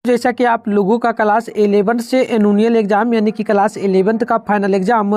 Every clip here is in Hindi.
जैसा कि आप लोगों का क्लास 11 से एनुअल एग्जाम यानी कि क्लास 11 का फाइनल एग्जाम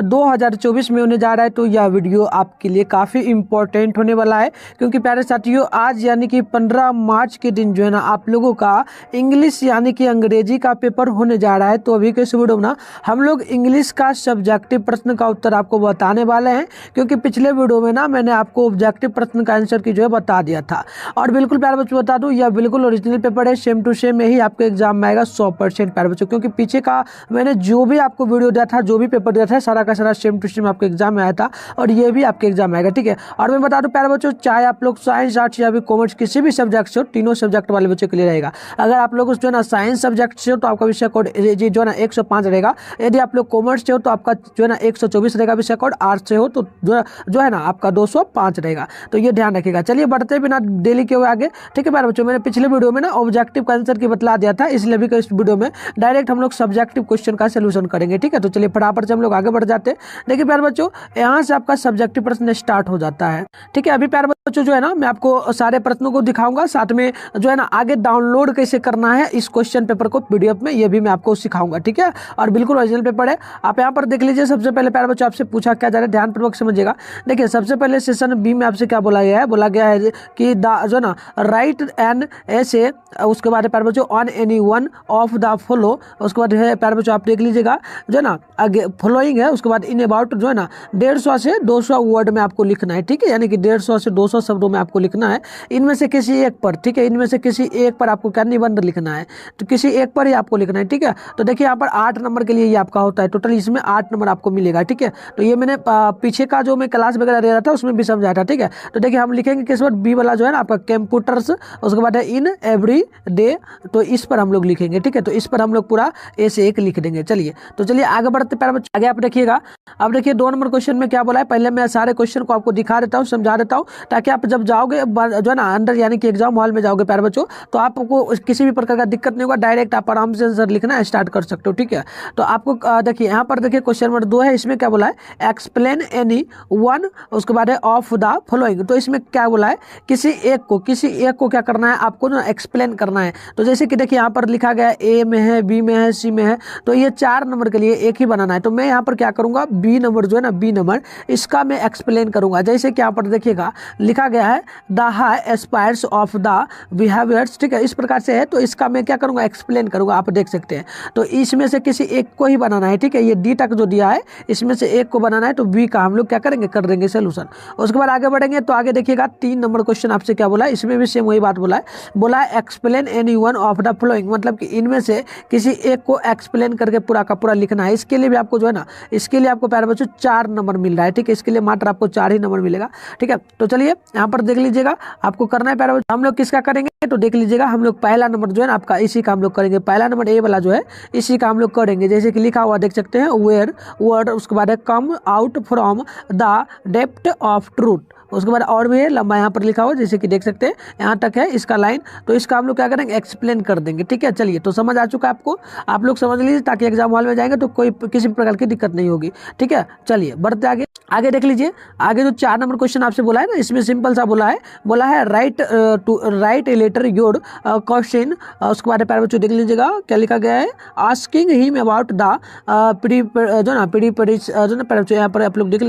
2024 में होने जा रहा है, तो यह वीडियो आपके लिए काफ़ी इम्पोर्टेंट होने वाला है। क्योंकि प्यारे साथियों, आज यानी कि 15 मार्च के दिन जो है ना आप लोगों का इंग्लिश यानी कि अंग्रेजी का पेपर होने जा रहा है। तो अभी के इस वीडियो में ना हम लोग इंग्लिश का सब्जेक्टिव प्रश्न का उत्तर आपको बताने वाले हैं। क्योंकि पिछले वीडियो में ना मैंने आपको ऑब्जेक्टिव प्रश्न का आंसर की जो है बता दिया था। और बिल्कुल प्यारे बच्चों बता दूं, यह बिल्कुल ओरिजिनल पेपर है, सेम टू सेम ही आपके एग्जाम में आएगा 100% प्यारे बच्चों। क्योंकि पीछे का मैंने जो भी आपको वीडियो दिया था, जो भी पेपर दिया था, सारा का सारा सेम टू सेम आपके एग्जाम में आया था और ये भी आपके एग्जाम में आएगा। ठीक है, और मैं बता दूं प्यारे बच्चों, चाहे आप लोग साइंस, आर्ट्स या भी कॉमर्स किसी भी सब्जेक्ट से हो, तीनों सब्जेक्ट वाले बच्चों के लिए रहेगा। अगर आप लोग जो है ना साइंस सब्जेक्ट से हो तो आपका विषय कोड जो है ना 105 रहेगा। यदि आप लोग कॉमर्स से हो तो आपका जो है ना 124 रहेगा विषय कोड। आर्ट्स से हो तो जो है ना आपका 205 रहेगा। तो ये ध्यान रखिएगा। चलिए बढ़ते बिना डेली के हुए आगे। ठीक है प्यारे बच्चों, मैंने पिछले वीडियो में ना ऑब्जेक्टिव का आंसर की बतला दिया था, इसलिए भी इस वीडियो में डायरेक्ट हम लोग सब्जेक्टिव क्वेश्चन का सॉल्यूशन करेंगे। ठीक है, तो चलिए फटाफट से हम लोग आगे बढ़ जाते हैं। देखिए प्यारे बच्चों, यहाँ से आपका सब्जेक्टिव प्रश्न स्टार्ट हो जाता है। ठीक है, अभी प्यारे बच्चों जो है ना मैं आपको सारे प्रश्नों को दिखाऊंगा, साथ में जो है ना आगे डाउनलोड कैसे करना है इस क्वेश्चन पेपर को पीडीएफ में, ये भी मैं आपको सिखाऊंगा। ठीक है, और बिल्कुल ओरिजिनल पेपर है। आप यहाँ पर देख लीजिए। सबसे पहले प्यारे बच्चों आपसे पूछा क्या जा रहा है, ध्यानपूर्वक समझिएगा। देखिए सबसे पहले सेशन बी में आपसे क्या बोला गया है कि जो ना राइट एन ऐसे, उसके बाद प्यारे बच्चों on any one of the follow, उसके बाद है प्यारे बच्चों आप देख लीजिएगा जो ना आगे फॉलोइंग है, उसके बाद इन अबाउट जो है ना 150 से 200 वर्ड में आपको लिखना है। ठीक है, यानी कि 150 से 200 शब्दों में आपको लिखना है। इनमें से किसी एक पर, ठीक है, इनमें से किसी एक पर आपको क्या निबंध लिखना है, तो किसी एक पर ही आपको लिखना है। ठीक है, तो देखिए यहाँ पर 8 नंबर के लिए ये आपका होता है, टोटल इसमें 8 नंबर आपको मिलेगा। ठीक है, तो ये मैंने पीछे का जो मैं क्लास वगैरह दे रहा था उसमें भी समझाया था। ठीक है, तो देखिए हम लिखेंगे किस पर, बी वाला जो है ना आपका कंप्यूटर्स, उसके बाद है इन एवरी डे, तो इस पर हम लोग लिखेंगे। ठीक है, तो इस पर हम लोग पूरा ए से एक लिख देंगे। चलिए तो चलिए आगे बढ़ते प्यारे बच्चों। आगे आप देखिएगा। अब देखिए 2 नंबर क्वेश्चन में क्या बोला है, पहले मैं सारे क्वेश्चन को आपको दिखा देता हूँ, समझा देता हूँ, ताकि आप जब जाओगे जो है ना अंदर यानी कि एग्जाम हॉल में जाओगे प्यारे बच्चों, तो आपको किसी भी प्रकार का दिक्कत नहीं होगा, डायरेक्ट आप आराम से आंसर लिखना स्टार्ट कर सकते हो। ठीक है, तो आपको देखिए यहाँ पर देखिए क्वेश्चन नंबर 2 है, इसमें क्या बोला है, एक्सप्लेन एनी वन, उसके बाद है ऑफ द फॉलोइंग। तो इसमें क्या बोला है, किसी एक को क्या करना है, आपको ना एक्सप्लेन करना है। तो जैसे कि देखिए यहाँ पर लिखा गया ए में है, बी में है, सी में है, तो ये 4 नंबर के लिए एक ही बनाना है। तो मैं यहाँ पर क्या करूंगा, बी नंबर जो है ना, बी नंबर इसका मैं एक्सप्लेन करूंगा। जैसे कि यहाँ पर देखिएगा लिखा गया है the high aspires of the behaviours. ठीक है, इस प्रकार से है, तो इसका मैं क्या करूंगा, एक्सप्लेन करूंगा। आप देख सकते हैं, तो इसमें से किसी एक को ही बनाना है। ठीक है, ये डी तक जो दिया है इसमें से एक को बनाना है, तो बी का हम लोग क्या करेंगे, कर देंगे सोल्यूशन। उसके बाद आगे बढ़ेंगे, तो आगे देखिएगा 3 नंबर क्वेश्चन आपसे क्या बोला है, इसमें भी सेम वही बात बोला है explain any one of the following, मतलब कि इनमें से किसी एक को एक्सप्लेन करके पूरा का पूरा लिखना है। इसके लिए भी आपको जो है ना, इसके लिए आपको प्यारे बच्चों 4 नंबर मिल रहा है। ठीक है, इसके लिए मात्र आपको 4 ही नंबर मिलेगा। ठीक है, तो चलिए यहाँ पर देख लीजिएगा, आपको करना है प्यारे बच्चों, हम लोग किसका करेंगे, तो देख लीजिएगा हम लोग पहला नंबर जो है ना आपका इसी का हम लोग करेंगे। पहला नंबर ए वाला जो है इसी का हम लोग करेंगे। जैसे कि लिखा हुआ देख सकते हैं, वेयर वर्ड, उसके बाद है कम out from the depth of truth, उसके बाद और भी है लंबा यहाँ पर लिखा हुआ, जैसे कि देख सकते हैं यहाँ तक है इसका लाइन, तो इसका हम लोग क्या करेंगे, एक्सप्लेन कर देंगे। ठीक है, चलिए तो समझ आ चुका है आपको, आप लोग समझ लीजिए, ताकि एग्जाम हॉल में जाएंगे तो कोई किसी प्रकार की दिक्कत नहीं होगी। ठीक है, चलिए बढ़ते आगे देख लीजिए। आगे जो 4 नंबर क्वेश्चन आपसे बोला है ना, इसमें सिंपल सा बोला है write a letter your question. उसके बाद प्यारे बच्चों देख लीजिएगा क्या लिखा गया है, आस्किंग हिम अबाउट द जो ना जो ना प्यारे बच्चों यहाँ पर आप लोग देख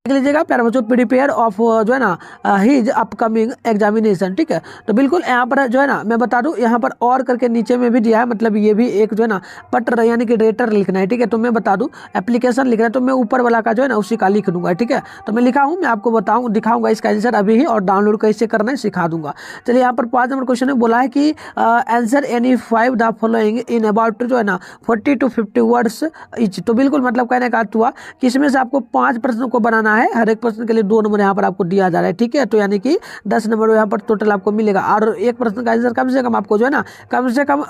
लीजिएगा प्यारे बच्चों, प्रिपेयर ऑफ जो है ना हिज अपकमिंग एग्जामिनेशन। ठीक है, तो बिल्कुल यहाँ पर जो है ना मैं बता दूं, यहाँ पर और करके नीचे में भी दिया है, मतलब ये भी एक जो है ना पत्र यानी कि रेटर लिखना है। ठीक है, तो मैं बता दूं एप्लीकेशन लिखना है, तो मैं ऊपर वाला का जो है ना उसी का लिख दूंगा। ठीक है, तो मैं लिखा हूँ, मैं आपको दिखाऊंगा इसका आंसर अभी ही, और डाउनलोड कैसे करना है सिखा दूंगा। चलिए यहाँ पर 5 नंबर क्वेश्चन में बोला है कि answer any 5 the following in about जो है ना 40 to 50 वर्ड्स इच। तो बिल्कुल मतलब कहने का अर्थ हुआ कि इसमें से आपको 5 प्रश्नों को बनाना है, हर एक प्रश्न के लिए 2 नंबर यहाँ पर आपको दिया जा रहा है। ठीक है, तो यानी कि 10 नंबर यहाँ पर टोटल आपको मिलेगा, और एक प्रश्न का आंसर कम से कम आपको जो है ना कम से कम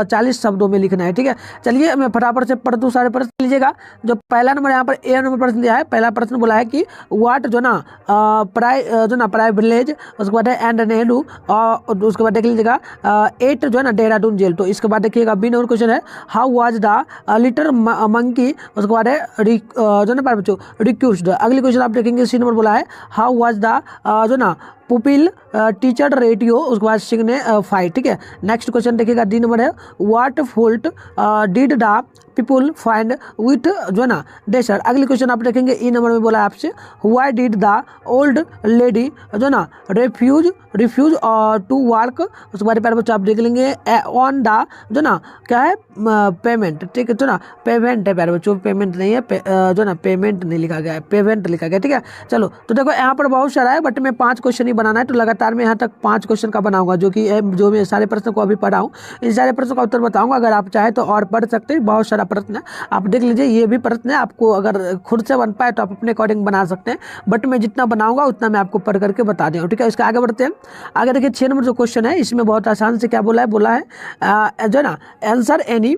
40 शब्दों में लिखना है। ठीक है, चलिए मैं फटाफट से पढ़ दूँ सारे प्रश्न। लीजिएगा जो पहला नंबर यहाँ पर ए नंबर प्रश्न दिया है, पहला प्रश्न बोला है कि व्हाट जो ना प्राइविलेज, उसके बाद है एंड नेहरू, और उसके बाद देख लीजिएगा 8 जो है ना देहरादून जेल। तो इसके बाद देखिएगा बी नंबर क्वेश्चन है how was the little monkey, उसके बाद है जो ना बच्चों रिक्यूज्ड। अगली क्वेश्चन आप देखेंगे सी नंबर बोला है हाउ वाज द जो ना पुपिल टीचर रेटियो, उसके बाद सिग्निफाई। ठीक है, नेक्स्ट क्वेश्चन देखिएगा, डी नंबर है what fault did the people find with जो है ना डेसर। अगले क्वेश्चन आप देखेंगे, ई नंबर में बोला है आपसे why did the old lady जो है ना रिफ्यूज टू वर्क। उसके बाद प्यारे बच्चों आप देख लेंगे ऑन द जो ना क्या है पेमेंट। ठीक है, तो ना पेमेंट है प्यारे बच्चों, पेमेंट नहीं है, जो ना पेमेंट नहीं लिखा गया है, पेमेंट लिखा गया। ठीक है, चलो तो देखो यहाँ पर बहुत सारा है, बट मैं 5 क्वेश्चन ही बनाना है, तो लगातार मैं यहाँ तक 5 क्वेश्चन का बनाऊंगा, जो मैं सारे प्रश्नों को अभी पढ़ा हूँ, इन सारे प्रश्नों का उत्तर बताऊंगा। अगर आप चाहे तो और पढ़ सकते हैं, बहुत सारा प्रश्न है, आप देख लीजिए, ये भी प्रश्न है, आपको अगर खुद से बन पाए तो आप अपने अकॉर्डिंग बना सकते हैं, बट मैं जितना बनाऊंगा उतना मैं आपको पढ़ करके बता दूँ। ठीक है, इसके आगे बढ़ते हैं। आगे देखिए 6 नंबर जो क्वेश्चन है, इसमें बहुत आसान से क्या बोला है जो ना answer any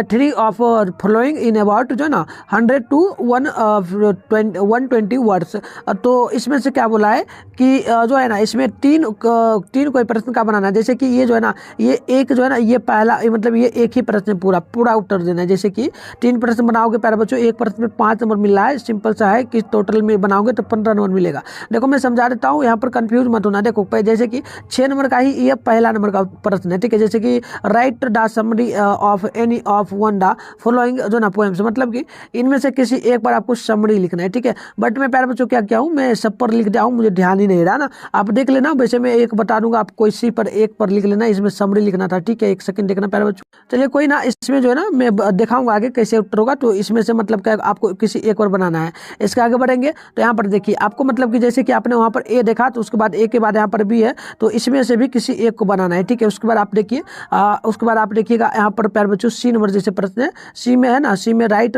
3 of following in about जो ना 100 to 120 वर्ड्स। तो इसमें से क्या बोला है कि जो है ना इसमें तीन कोई प्रश्न का बनाना है। जैसे कि ये जो है ना ये एक जो है ना ये पहला मतलब ये एक ही प्रश्न पूरा उत्तर देना है। जैसे कि 3 प्रश्न बनाओगे प्यारे बच्चों, एक प्रश्न में 5 नंबर मिल रहा है, सिंपल सा है कि टोटल में बनाओगे तो 15 नंबर मिलेगा। देखो मैं समझा देता हूँ, यहाँ पर कंफ्यूज मत होना। देखो जैसे कि 6 नंबर का ही ये पहला नंबर का प्रश्न है। ठीक है, जैसे कि right the summary of any of one the following जो ना पोएम्स, मतलब कि इनमें से किसी एक पर आपको समरी लिखना है। ठीक है, बट मैं प्यारे बच्चों क्या हूँ, मैं सब पर लिख दिया हूँ, मुझे ध्यान ही नहीं रहा ना, आप देख लेना। वैसे मैं एक बता दूंगा आपको, इसी पर एक पर लिख लेना, इसमें समरी लिखना था। ठीक है, एक सेकंड देखना प्यारे बच्चों। चलिए कोई ना, इसमें जो है ना मैं दिखाऊंगा आगे कैसे उत्तर होगा, तो इसमें से मतलब क्या आपको किसी एक पर बनाना है। इसके आगे बढ़ेंगे तो यहाँ पर देखिए आपको मतलब कि जैसे कि आपने वहाँ पर ए देखा, तो उसके बाद ए के बाद यहाँ पर बी है, तो इसमें से भी किसी एक को बनाना है। ठीक है, उसके बाद आप देखिए उसके बाद आप देखिएगा यहाँ पर प्यारे बच्चों सी नंबर जैसे प्रश्न है, सी में है ना, सी में राइट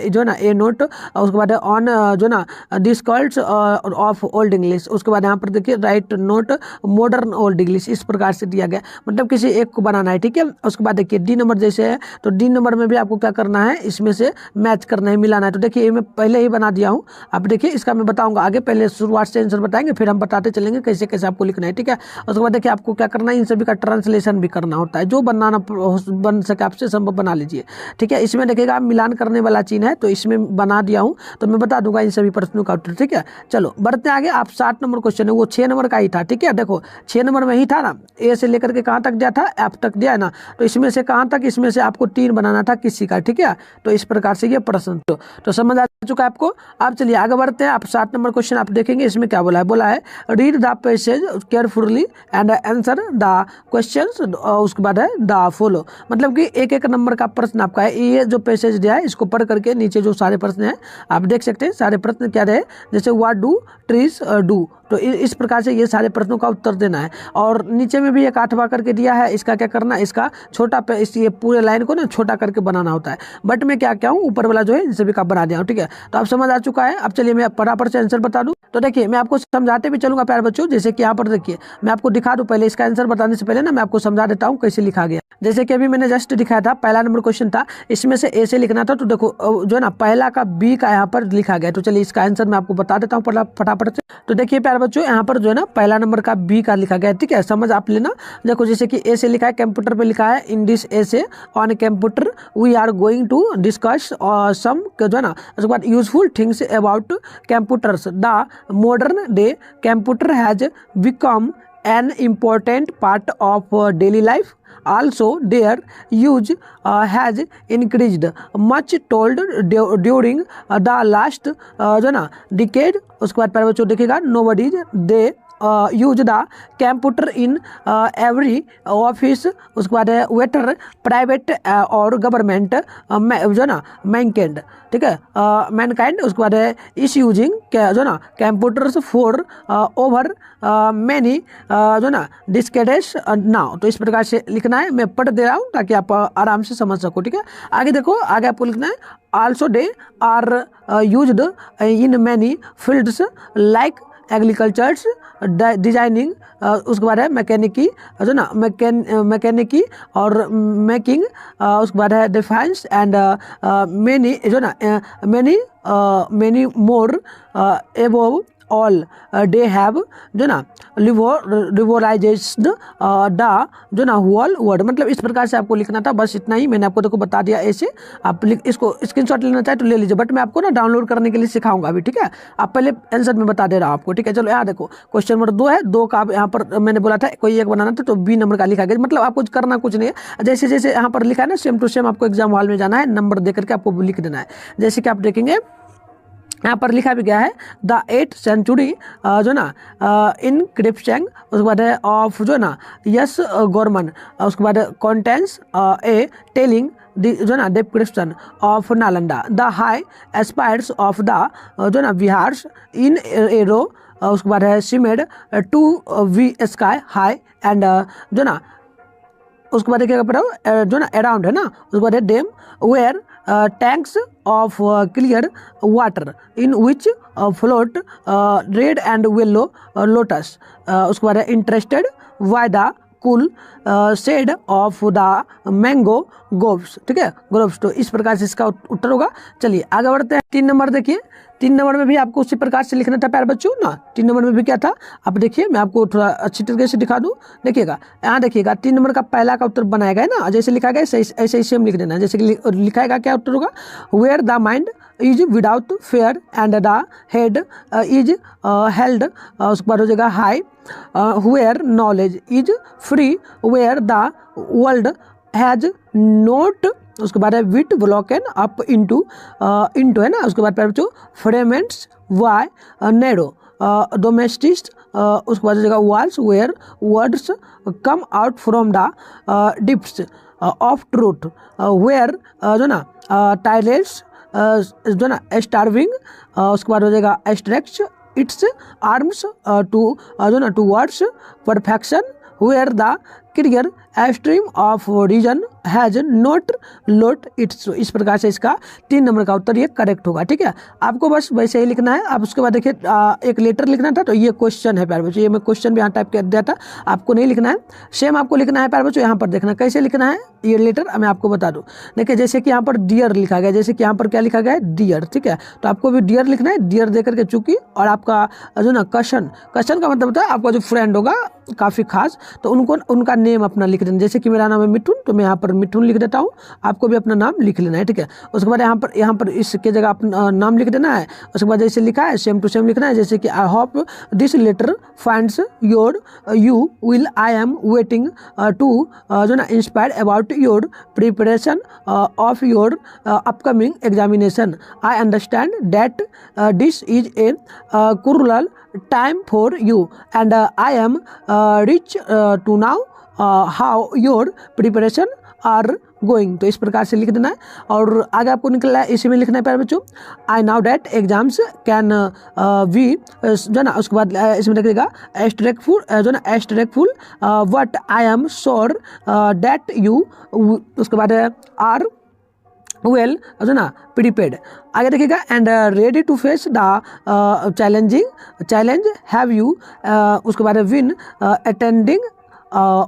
जो ना ए नोट, उसके बाद ऑन जो ना this cults of old English. उसके बाद यहाँ पर देखिए right note modern old English, इस प्रकार से दिया गया, मतलब किसी एक को बनाना है। ठीक है, उसके बाद देखिए डी नंबर जैसे है, तो डी नंबर में भी आपको क्या करना है, इसमें से मैच करना है, मिलाना है। तो देखिए मैं पहले ही बना दिया हूँ, आप देखिए इसका मैं बताऊंगा आगे, पहले शुरुआत से आंसर बताएंगे, फिर हम बताते चलेंगे कैसे कैसे आपको लिखना है। ठीक है, उसके बाद देखिए आपको क्या करना है, इन सभी का ट्रांसलेशन भी करना होता है, जो बन सके आपसे संभव बना लीजिए। ठीक है, इसमें देखिएगा मिलान करने वाला चीन है, तो इसमें बना दिया हूँ, तो मैं बता दूंगा इन सभी प्रश्नों का उत्तर। ठीक है, चलो बढ़ते आगे। आप 7 नंबर क्वेश्चन है, वो 6 नंबर का ही था। ठीक है, देखो 6 नंबर में ही था ना, ए से लेकर के कहाँ तक दिया था, एफ तक दिया है ना, तो इसमें से कहाँ तक, इसमें से आपको 3 बनाना था किसी का। ठीक है, तो इस प्रकार से ये प्रश्न तो समझ आ चुका है आपको। अब चलिए आगे बढ़ते हैं। आप 7 नंबर क्वेश्चन आप देखेंगे, इसमें क्या बोला है read the passage carefully and answer the questions, उसके बाद है द फॉलो, मतलब कि एक एक नंबर का प्रश्न आपका है। ये जो पैसेज दिया है इसको पढ़ करके नीचे जो सारे प्रश्न हैं आप देख सकते हैं, सारे प्रश्न क्या रहे, जैसे व्हाट डू ट्रीज डू, तो इस प्रकार से ये सारे प्रश्नों का उत्तर देना है। और नीचे में भी एक 8वां करके दिया है, इसका क्या करना है, इसका छोटा इस ये पूरे लाइन को ना छोटा करके बनाना होता है, बट मैं क्या हूँ ऊपर वाला जो है इन सभी का बना दिया हूँ। ठीक है, तो आप समझ आ चुका है। अब चलिए मैं फटाफट से आंसर बता दूं। तो देखिए मैं आपको समझाते भी चलूंगा प्यारे बच्चों, जैसे कि यहाँ पर देखिए मैं आपको दिखा दूं, पहले इसका आंसर बताने से पहले ना मैं आपको समझा देता हूँ कैसे लिखा गया। जैसे कि अभी मैंने जस्ट दिखाया था, पहला नंबर क्वेश्चन था, इसमें से ए से लिखना था, तो देखो जो है ना पहला का बी का यहाँ पर लिखा गया। तो चलिए इसका आंसर मैं आपको बता देता हूँ फटाफट से। तो देखिए प्यारे बच्चों यहाँ पर जो है ना पहला नंबर का बी का लिखा गया। ठीक है, समझ आप लेना। देखो जैसे कि ए से लिखा है, कंप्यूटर पे लिखा है, इन this essay on computer we are going to discuss some जो है ना, उसके बाद useful things about computers. The modern day computer has become an important part of daily life. Also their use has increased much told during the last जो ना decade। उसके बाद पहले बच्चों देखिएगा nowadays they use the computer in every office. उसके बाद है वेटर प्राइवेट और गवर्नमेंट जो ना मैनकाइंड। ठीक है, मैनकाइंड। उसके बाद है इस यूजिंग जो ना कंप्यूटर्स फॉर ओवर मैनी जो ना डिस्केडेस नाउ। तो इस प्रकार से लिखना है, मैं पढ़ दे रहा हूँ ताकि आप आराम से समझ सको। ठीक है, आगे देखो, आगे आपको लिखना है also they are used in many fields like agricultures designing. उसके बाद है मैकेनिकी जो ना मैकेनिकी और मेकिंग। उसके बाद है डिफेंस एंड मैनी जो ना many more above all day have जो ना रिवोराइजेस्ड द जो ना होल वर्ड, मतलब इस प्रकार से आपको लिखना था। बस इतना ही मैंने आपको देखो बता दिया। ऐसे आप इसको स्क्रीनशॉट लेना चाहे तो ले लीजिए, बट मैं आपको ना डाउनलोड करने के लिए सिखाऊंगा अभी, ठीक है। आप पहले आंसर में बता दे रहा हूँ आपको, ठीक है। चलो यहाँ देखो क्वेश्चन नंबर 2 है, 2 का यहाँ पर मैंने बोला था कोई एक बनाना था, तो बी नंबर का लिखा गया। मतलब आपको करना कुछ नहीं है, जैसे जैसे यहाँ पर लिखा है ना सेम टू सेम आपको एग्जाम हॉल में जाना है, नंबर दे करके आपको लिख देना है। जैसे कि आप देखेंगे यहाँ पर लिखा भी गया है द 8th सेंचुरी जो ना इनक्रिप्शन, उसके बाद है ऑफ जो ना यस गवर्मन, उसके बाद कंटेंट्स ए टेलिंग जो ना description of Nalanda, the high aspires of the जो ना विहार्स इन एरो, उसके बाद है seemed to we sky high and जो ना उसके बाद देखिएगा जो ना अराउंड है ना, उसके बाद है them were tanks of clear water in which float red and yellow lotus, उसके बाद है interested by the cool shade of the mango groves, ठीक है, ग्रोव्स। तो इस प्रकार से इसका उत्तर होगा। चलिए आगे बढ़ते हैं। 3 नंबर देखिए, 3 नंबर में भी आपको उसी प्रकार से लिखना था प्यारे बच्चों ना। 3 नंबर में भी क्या था आप देखिए, मैं आपको थोड़ा अच्छी तरीके से दिखा दूं। देखिएगा यहाँ देखिएगा 3 नंबर का पहला का उत्तर बनाया गया है ना, जैसे लिखा गया ऐसे ही सेम लिख देना। जैसे कि लिखाएगा क्या उत्तर होगा, where the mind is without fear and the head is held, उसके बाद हो जाएगा high, where knowledge is free, where the world has not, उसके बाद है विट ब्लॉकन अप इनटू है ना, उसके बाद बच्चों फ्रेगमेंट्स वाई नैरो डोमेस्टिस्ट, उसके बाद जगह walls where words come out from the depths of truth, where जो ना टाइलेट्स जो ना स्टार्विंग, उसके बाद हो जाएगा एस्ट्रेक्स इट्स आर्म्स टू जो ना towards perfection, where the clear stream of reason has not lost its. इस प्रकार से इसका 3 नंबर का उत्तर ये करेक्ट होगा, ठीक है। आपको बस वैसे ही लिखना है। आप उसके बाद देखिए एक लेटर लिखना था, तो ये क्वेश्चन है प्यारे बच्चों, ये मैं क्वेश्चन भी यहाँ टाइप कर दिया था, आपको नहीं लिखना है। सेम आपको लिखना है प्यारे बच्चों, यहाँ पर देखना कैसे लिखना है ये लेटर मैं आपको बता दूँ। देखिए जैसे कि यहाँ पर डियर लिखा गया, जैसे कि यहाँ पर क्या लिखा गया है डियर, ठीक है। तो आपको भी डियर लिखना है, डियर दे करके चूंकि, और आपका जो ना कशन का मतलब होता है आपका जो फ्रेंड होगा काफ़ी खास, तो उनका नेम अपना लिख देना। जैसे कि मेरा नाम है मिठुन, तो मैं यहाँ पर मिठुन लिख देता हूँ, आपको भी अपना नाम लिख लेना है, ठीक है। उसके बाद यहाँ पर इसके जगह अपना नाम लिख देना है। उसके बाद जैसे लिखा है सेम टू सेम लिखना है, जैसे कि I hope this letter finds your you will I am waiting to जो ना inspire about your preparation of your upcoming examination, I understand that this is a crucial time for you and I am rich to know how your preparation are going। तो इस प्रकार से लिख देना है। और आगे आपको निकलना है, इसी में लिखना है प्यारे बच्चों, I now that exams can be जो ना, उसके बाद इसमें लिखिएगा एस्ट्रेकफुल जो ना stressful but I am sure that you, उसके बाद आर वेल जो ना प्रीपेड। आगे देखिएगा and ready to face the challenge have you, उसके बाद win attending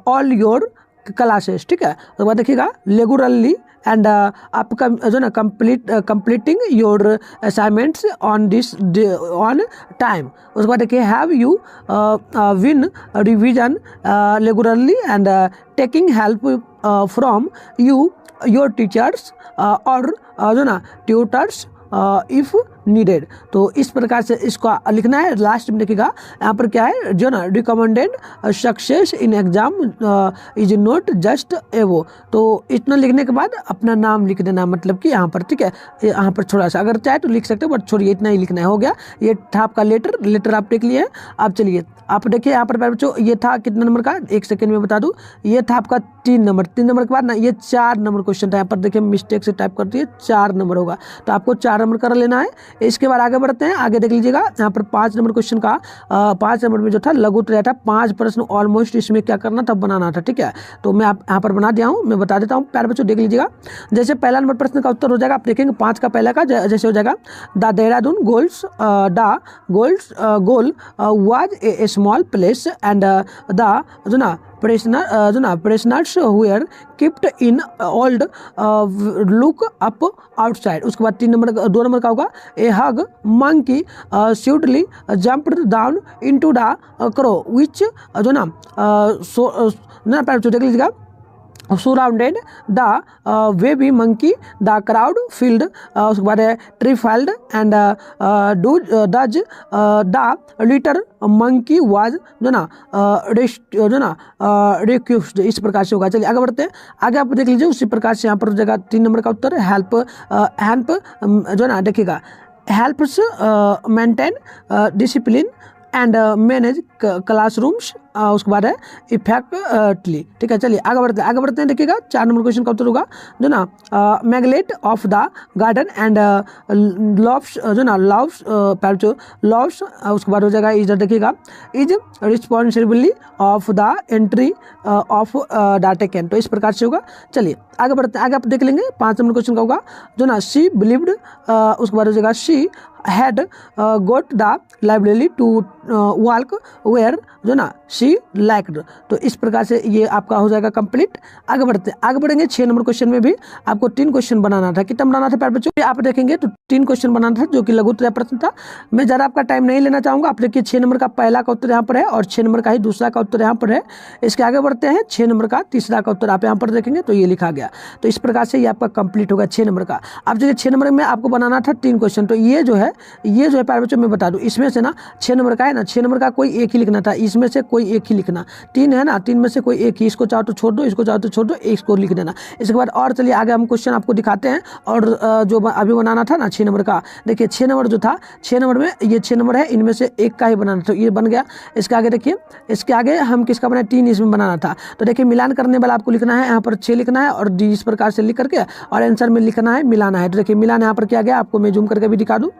all your classes, ठीक है। उसके बाद देखिएगा रेगुलरली एंड आपका जो ना completing your assignments on this on time. उसके बाद देखिए have you win revision regularly and taking help from you your teachers और जो ना ट्यूटर्स इफ नीडेड। तो इस प्रकार से इसका लिखना है। लास्ट में देखिएगा यहाँ पर क्या है जो ना recommended success in exam is not just एवो। तो इतना लिखने के बाद अपना नाम लिख देना, मतलब कि यहाँ पर, ठीक है। यहाँ पर थोड़ा सा अगर चाहे तो लिख सकते हो, बट छोड़िए इतना ही लिखना है, हो गया। ये था आपका लेटर आप देख लिए। अब चलिए आप देखिए यहाँ पर बच्चों ये था कितना नंबर का, 1 सेकेंड में बता दूँ, ये था आपका 3 नंबर। 3 नंबर के बाद ना ये 4 नंबर क्वेश्चन था। यहाँ पर देखिए मिस्टेक से टाइप कर दिए, 4 नंबर होगा, तो आपको 4 नंबर कर लेना है। इसके बाद आगे बढ़ते हैं। आगे देख लीजिएगा यहाँ पर 5 नंबर क्वेश्चन का 5 नंबर में जो था लघु उत्तर था, 5 प्रश्न ऑलमोस्ट इसमें क्या करना था, बनाना था, ठीक है। तो मैं आप यहाँ पर बना दिया हूँ, मैं बता देता हूँ प्यारे बच्चों, देख लीजिएगा। जैसे पहला नंबर प्रश्न का उत्तर हो जाएगा, आप देखेंगे 5 का पहला का जैसे हो जाएगा the Dehradun goal was a small place and the जो ना prisoners were kept in old look up outside। उसके बाद 2 नंबर का होगा ए हग monkey suddenly jumped down into the crow which जो ना देख लीजिएगा surrounded the baby monkey, the crowd filled, उसके बाद trifled and does the little monkey was जो ना recused। इस प्रकार से होगा। चलिए आगे बढ़ते हैं। आगे आप देख लीजिए उसी प्रकार से यहाँ पर जगह 3 नंबर का उत्तर है हेल्प जो ना देखिएगा helps maintain discipline and manage classrooms. उसके बाद है इफेक्टली। ठीक है, चलिए आगे बढ़ते हैं। देखिएगा 4 नंबर क्वेश्चन का उत्तर होगा जो ना magnet of the garden and loves जो ना लव्स उसके बाद हो जाएगा इधर देखिएगा is responsibility of the entry of data can. तो इस प्रकार से होगा। चलिए आगे बढ़ते हैं। आगे आप देख लेंगे 5 नंबर क्वेश्चन का होगा जो ना शी बिलीव्ड उसके बाद हो जाएगा she had got the library to walk where जो ना शी लाइक्ड। तो इस प्रकार से ये आपका हो जाएगा कंप्लीट। आगे बढ़ेंगे 6 नंबर क्वेश्चन में भी आपको 3 क्वेश्चन बनाना था। कितना बनाना था प्यारे बच्चों? आप देखेंगे तो 3 क्वेश्चन बनाना था जो कि लघु उत्तर प्रश्न था। मैं ज़्यादा आपका टाइम नहीं लेना चाहूँगा। आप देखिए 6 नंबर का पहला का उत्तर यहाँ पर है और 6 नंबर का ही दूसरा का उत्तर यहाँ पर है। इसके आगे बढ़ते हैं 6 नंबर का तीसरा का उत्तर आप यहाँ पर देखेंगे तो ये लिखा गया। तो इस प्रकार से ये आपका कंप्लीट होगा 6 नंबर का। आप देखिए 6 नंबर में आपको बनाना था 3 क्वेश्चन। तो ये जो है प्यारे बच्चों मैं बता दूं इसमें से ना 6 नंबर का है ना 6 नंबर का कोई एक ही लिखना था। इसमें से कोई एक ही लिखना। 3 है ना 3 में से कोई एक ही। इसको चाहो तो छोड़ दो, इसको चाहो तो छोड़ दो, इसको लिख देना। इसके बाद और चलिए आगे हम क्वेश्चन आपको दिखाते हैं। और जो अभी बनाना था ना 6 नंबर का, देखिए 6 नंबर जो था 6 नंबर में ये 6 नंबर है, इनमें से एक का ही बनाना था। ये बन गया। इसके आगे देखिए इसके आगे हम किसका बनाए 3 इसमें बनाना था। तो देखिए मिलान करने वाला आपको लिखना है यहाँ पर 6 लिखना है और डी इस प्रकार से लिख करके और आंसर में लिखना है मिलाना है। तो देखिए मिलान यहाँ पर किया गया, आपको मैं जूम करके भी दिखा दूँ।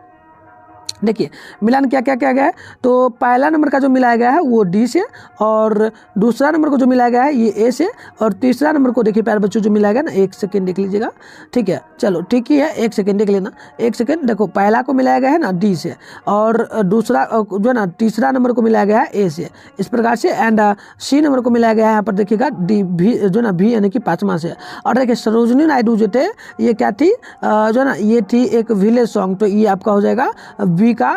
देखिए मिलान क्या क्या किया गया है। तो पहला नंबर का जो मिलाया गया है वो डी से और दूसरा नंबर को जो मिलाया गया है ये ए से और तीसरा नंबर को देखिए प्यारे बच्चों जो मिलाया गया ना 1 सेकंड देख लीजिएगा। ठीक है, चलो ठीक ही है 1 सेकंड देख लेना। 1 सेकंड देखो पहला को मिलाया गया है ना डी से और दूसरा जो ना तीसरा नंबर को मिलाया गया है ए से। इस प्रकार से एंड सी नंबर को मिलाया गया है यहाँ पर देखिएगा डी भी जो ना भी यानी कि 5वां से। और देखिए सरोजनी नायडू जो थे ये क्या थी जो ना ये थी एक विलेज सॉन्ग। तो ये आपका हो जाएगा बी का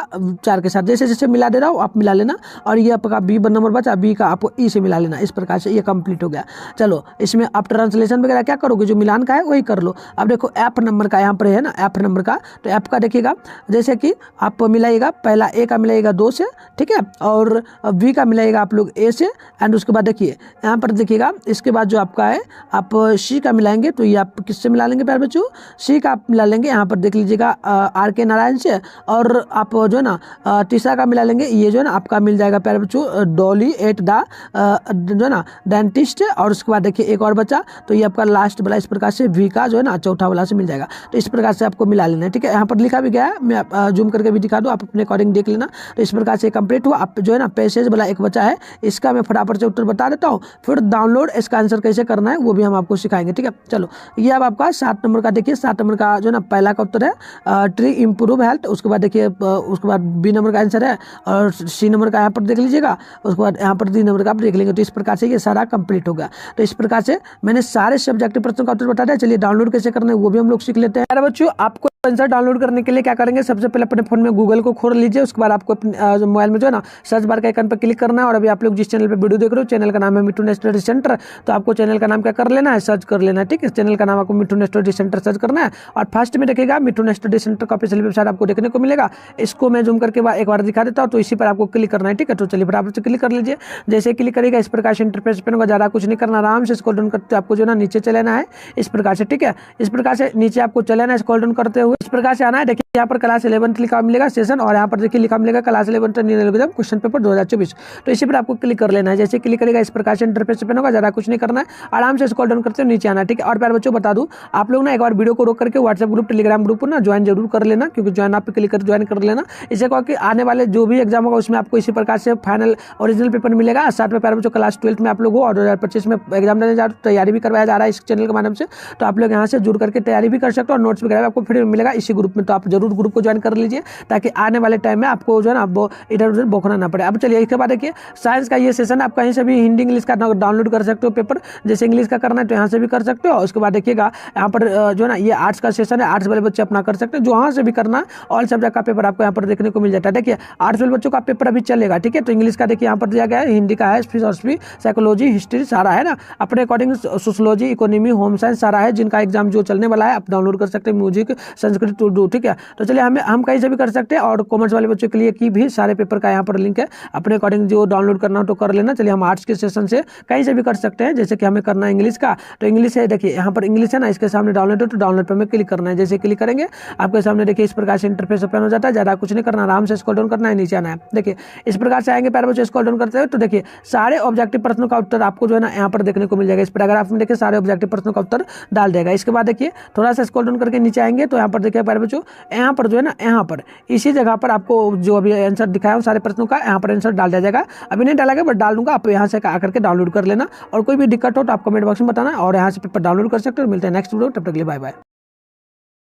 4 के साथ। जैसे जैसे मिला दे रहा हूँ आप मिला लेना और ये आपका बी नंबर बचा, बी का आपको ई से मिला लेना। इस प्रकार से ये कंप्लीट हो गया। चलो इसमें आप ट्रांसलेशन वगैरह क्या करोगे, जो मिलान का है वही कर लो। अब देखो एफ नंबर का यहाँ पर है ना एफ नंबर का। तो एफ का देखिएगा जैसे कि आप मिलाइएगा पहला ए का मिलाइएगा 2 से, ठीक है, और बी का मिलाइएगा आप लोग ए से एंड उसके बाद देखिए यहाँ पर देखिएगा इसके बाद जो आपका है आप सी का मिलाएंगे। तो ये आप किससे मिला लेंगे प्यारे बच्चों? सी का आप मिला लेंगे यहाँ पर देख लीजिएगा आर के नारायण से। और आप जो है ना तीसरा का मिला लेंगे ये जो है ना आपका मिल जाएगा प्यारे बच्चों डॉली एट द जो है ना डेंटिस्ट। और उसके बाद देखिए एक और बचा तो ये आपका लास्ट वाला इस प्रकार से वी का जो है ना चौथा वाला से मिल जाएगा। तो इस प्रकार से आपको मिला लेना है। ठीक है, यहाँ पर लिखा भी गया है, मैं जूम करके भी दिखा दूँ, आप अपने अकॉर्डिंग देख लेना। तो इस प्रकार से कंप्लीट हुआ। आप जो है ना पैसेज वाला एक बचा है, इसका मैं फटाफट से उत्तर बता देता हूँ, फिर डाउनलोड इसका आंसर कैसे करना है वो भी हम आपको सिखाएंगे। ठीक है, चलो ये अब आपका 7 नंबर का देखिए 7 नंबर का जो है ना पहला का उत्तर है ट्री इम्प्रूव हेल्थ। उसके बाद देखिए उसके बाद बी नंबर का आंसर है और सी नंबर का यहाँ पर देख लीजिएगा। उसके बाद यहाँ पर डी नंबर का आप देख लेंगे। तो इस प्रकार से ये सारा कंप्लीट हो गया। तो इस प्रकार से मैंने सारे सब्जेक्टिव प्रश्नों का उत्तर बता दिया। चलिए डाउनलोड कैसे करना है वो भी हम लोग सीख लेते हैं। बच्चों आपको आंसर डाउनलोड करने के लिए क्या करेंगे, सबसे पहले अपने फोन में गूगल को खोल लीजिए। उसके बाद आपको अपने मोबाइल में जो है ना सर्च बार के आइकन पर क्लिक करना है। और अभी आप लोग जिस चैनल पे वीडियो देख रहे हो चैनल का नाम है मिठुन स्टडी सेंटर। तो आपको चैनल का नाम क्या कर लेना है, सर्च कर लेना है। ठीक है, चैनल का नाम आपको मिठुन स्टडी सेंटर सर्च करना है और फर्स्ट में देखिएगा मिठुन स्टडी सेंटर का ऑफिशियल वेबसाइट आपको देखने को मिलेगा। इसको मैं जूम करके एक बार दिखा देता हूँ। तो इसी पर आपको क्लिक करना है। ठीक है, तो चलिए फटाफट से क्लिक कर लीजिए। जैसे क्लिक करेगा इस प्रकार से इंटरफेस पे होगा, ज़्यादा कुछ नहीं करना, आराम से स्क्रॉल डाउन करते आपको जो ना नीचे चलाना है इस प्रकार से। ठीक है, इस प्रकार से नीचे आपको चलाना है स्क्रॉल डाउन करते हुए इस प्रकार से आना है। देखिए यहाँ पर क्लास 11 लिखा मिलेगा सेशन और यहाँ पर देखिए लिखा मिलेगा क्लास 11 क्वेश्चन पेपर 2024। तो इसी पर आपको क्लिक कर लेना है। जैसे क्लिक करेगा इस प्रकार से इंटरफेस पे होगा, ज़्यादा कुछ नहीं करना है, आराम से स्क्रॉल डाउन करते हुए नीचे आना। ठीक है, और प्यारे बच्चों बता दूं आप लोग ना एक बार वीडियो को रोक करके व्हाट्सएप ग्रुप टेलीग्राम ग्रुप ना ज्वाइन जरूर कर लेना, क्योंकि ज्वाइन आप पे क्लिक कर ज्वाइन कर लेना। इससे कहा कि आने वाले जो भी एग्जाम होगा उसमें आपको इसी प्रकार से फाइनल ओरिजिनल पेपर मिलेगा। साथ में प्यारे बच्चों क्लास 12 में आप लोग हो और 2025 में एग्जाम देने जा रहे हो, तैयारी भी करवाया जा रहा है इस चैनल के माध्यम से। तो आप लोग यहाँ से जुड़ करके तैयारी भी कर सकते हो और नोट्स वगैरह आपको फ्री में मिलेगा इसी ग्रुप में। तो आप जरूर ग्रुप को ज्वाइन कर लीजिए, ताकि आने वाले टाइम में आपको जो है ना वो इधर उधर बौखना ना पड़े। अब चलिए इसके बाद देखिए साइंस का ये सेशन आप कहीं से भी हिंदी इंग्लिश का डाउनलोड कर सकते हो पेपर, जैसे इंग्लिश का करना है तो यहाँ से भी कर सकते हो। उसके बाद देखिएगा यहाँ पर जो है ना ये आर्ट्स का सेशन है, आर्ट्स वाले बच्चे अपना कर सकते हैं, जो वहाँ से भी करना ऑल सब्जेक्ट का पेपर आपको यहाँ पर देखने को मिल जाता है। देखिए आर्ट्स वाले बच्चों का पेपर अभी चलेगा, ठीक है। तो इंग्लिश का देखिए यहाँ पर दिया गया है, हिंदी का है, फिलोसफी, साइकोलॉजी, हिस्ट्री सारा है ना अपने according, sociology, economy, home science सारा है, जिनका एग्जाम जो चलने वाला है आप डाउनलोड कर सकते हैं, म्यूजिक, संस्कृत, उर्दू, ठीक है। तो चलिए हम कहीं से भी कर सकते हैं, और कॉमर्स वाले बच्चों के लिए की भी सारे पेपर का यहाँ पर लिंक है, अपने अकॉर्डिंग जो डाउनलोड करना हो तो कर लेना। चलिए हम आर्ट्स के सेशन से कहीं से भी कर सकते हैं, जैसे कि हमें करना है इंग्लिश का, तो इंग्लिश है देखिए यहाँ पर इंग्लिश है ना, इसके सामने डाउनलोड हो तो डाउनलोड पर हमें क्लिक करना है। जैसे क्लिक करेंगे आपके सामने देखिए इस प्रकार से इंटरफेस ओपन हो जाता है, ज़्यादा कुछ नहीं करना, आराम से स्क्रॉल डाउन करना है, नीचे आना है। देखिए इस प्रकार से आएंगे, प्यारे बच्चों स्क्रॉल डाउन करते हैं तो देखिए सारे ऑब्जेक्टिव प्रश्नों का उत्तर आपको जो है ना यहाँ पर देखने को मिल जाएगा। इस पैराग्राफ में देखिए सारे ऑब्जेक्टिव प्रश्नों का उत्तर डाल देगा। इसके बाद देखिए थोड़ा सा स्क्रॉल डाउन करके नीचे आएंगे तो यहाँ पर देखिए प्यारे बच्चों यहाँ पर जो है ना यहाँ पर इसी जगह पर आपको जो अभी आंसर दिखाया हूँ सारे प्रश्नों का, यहाँ पर आंसर डाल दिया जाएगा। अभी नहीं डाला गया बट डाल दूंगा, आप यहाँ से आकर के डाउनलोड कर लेना, और कोई भी दिक्कत हो तो आप कमेंट बॉक्स में बताना, और यहाँ से पेपर डाउनलोड कर सकते हो। मिलते हैं नेक्स्ट वीडियो, तब तक के लिए बाय बाय।